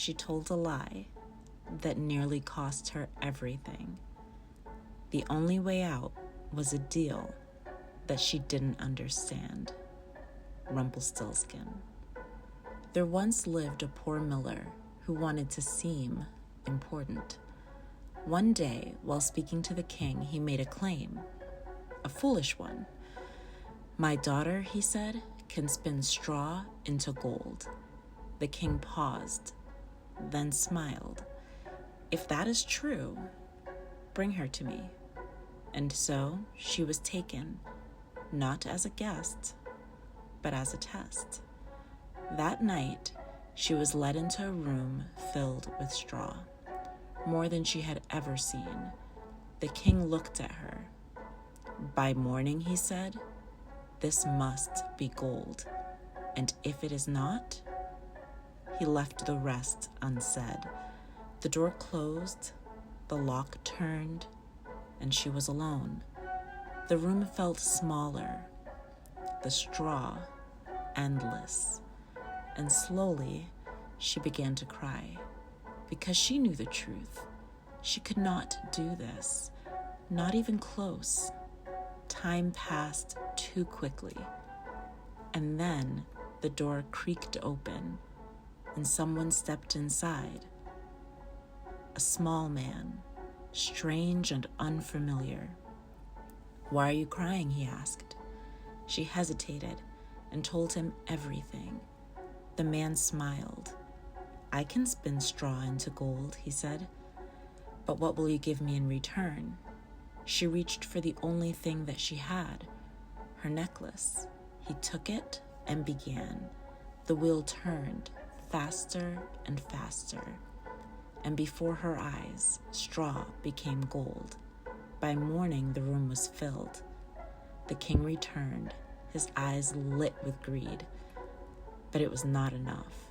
she told a lie that nearly cost her everything. The only way out was a deal that she didn't understand. Rumpelstiltskin. There once lived a poor miller who wanted to seem important. One day, while speaking to the king, he made a claim, a foolish one. "My daughter," he said, "can spin straw into gold." The king paused, then smiled. "If that is true, bring her to me." And so she was taken, not as a guest, but as a test. That night, she was led into a room filled with straw, more than she had ever seen. The king looked at her. "By morning," he said, "this must be gold, and if it is not..." He left the rest unsaid. The door closed, the lock turned, and she was alone. The room felt smaller, the straw endless, and slowly she began to cry, because she knew the truth. She could not do this, not even close. Time passed too quickly, and then the door creaked open, and someone stepped inside. A small man, strange and unfamiliar. "Why are you crying?" he asked. She hesitated and told him everything. The man smiled. "I can spin straw into gold," he said. "But what will you give me in return?" She reached for the only thing that she had, her necklace. He took it and began. The wheel turned faster and faster, and before her eyes, straw became gold. By morning, the room was filled. The king returned, his eyes lit with greed. But it was not enough.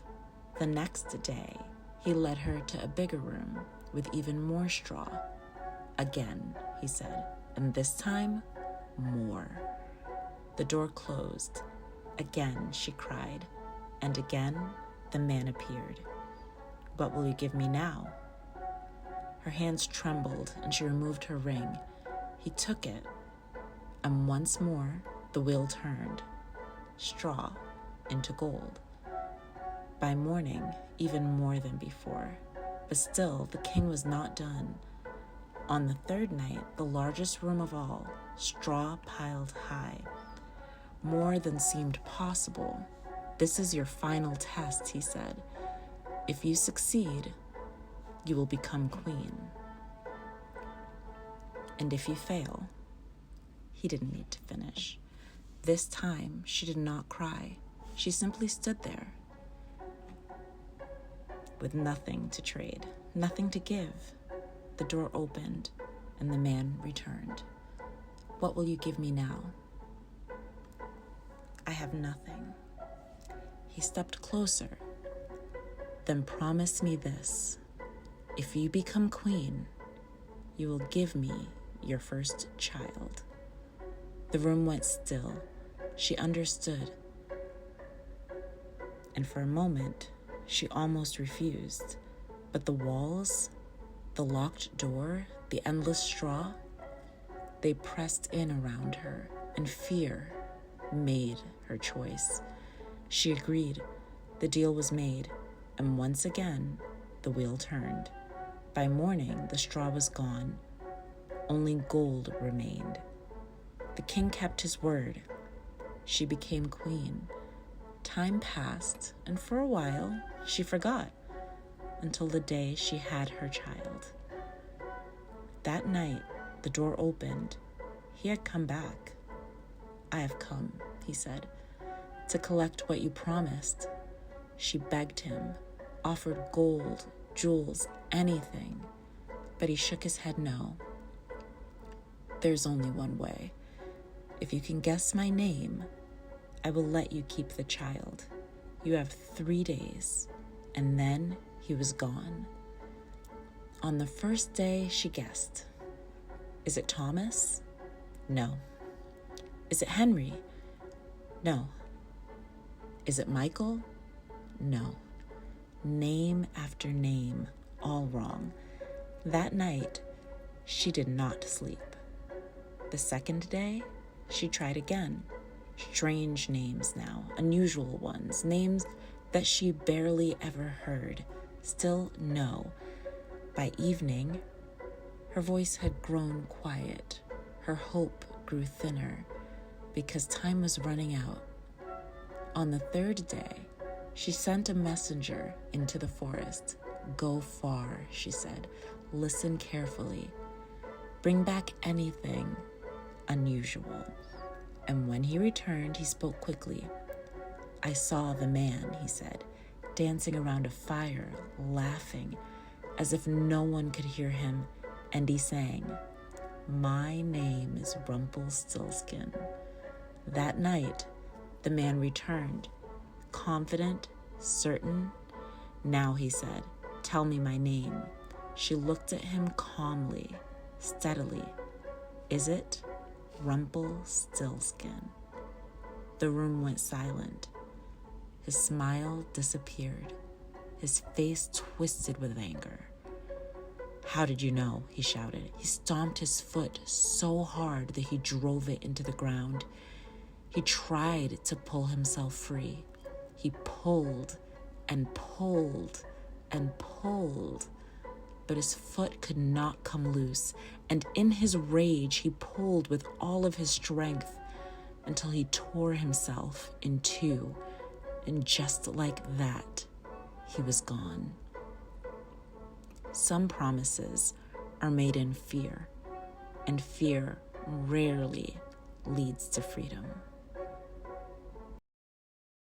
The next day, he led her to a bigger room with even more straw. "Again," he said, "and this time, more." The door closed. Again, she cried, and again, the man appeared. "What will you give me now?" Her hands trembled, and she removed her ring. He took it, and once more the wheel turned, straw into gold. By morning, even more than before. But still, the king was not done. On the third night, the largest room of all, straw piled high, more than seemed possible. "This is your final test," he said. "If you succeed, you will become queen. And if you fail..." He didn't need to finish. This time, she did not cry. She simply stood there, with nothing to trade, nothing to give. The door opened, and the man returned. "What will you give me now?" "I have nothing." He stepped closer. "Then promise me this. If you become queen, you will give me your first child." The room went still. She understood. And for a moment, she almost refused. But the walls, the locked door, the endless straw, they pressed in around her, and fear made her choice. She agreed. The deal was made, and once again, the wheel turned. By morning, the straw was gone. Only gold remained. The king kept his word. She became queen. Time passed, and for a while, she forgot, until the day she had her child. That night, the door opened. He had come back. "I have come," he said, "to collect what you promised." She begged him, offered gold, jewels, anything, but he shook his head no. "There's only one way. If you can guess my name, I will let you keep the child. You have 3 days." And then he was gone. On the first day, she guessed. "Is it Thomas?" "No." "Is it Henry?" "No." "Is it Michael?" "No." name after name, all wrong. That night, she did not sleep. The second day, she tried again. Strange names now, unusual ones, names that she barely ever heard. Still no. By evening, her voice had grown quiet. Her hope grew thinner because time was running out. On the third day, she sent a messenger into the forest. Go far, she said. Listen carefully. Bring back anything unusual. And when he returned, he spoke quickly. I saw the man, he said, dancing around a fire, laughing, as if no one could hear him, and he sang, My name is Rumpelstiltskin. That night, the man returned, confident, certain. Now, he said, tell me my name. She looked at him calmly, steadily. Is it Rumpelstiltskin? The room went silent. His smile disappeared. His face twisted with anger. How did you know? He shouted. He stomped his foot so hard that he drove it into the ground. He tried to pull himself free. He pulled and pulled and pulled, but his foot could not come loose, and in his rage he pulled with all of his strength until he tore himself in two, and just like that, he was gone. Some promises are made in fear, and fear rarely leads to freedom.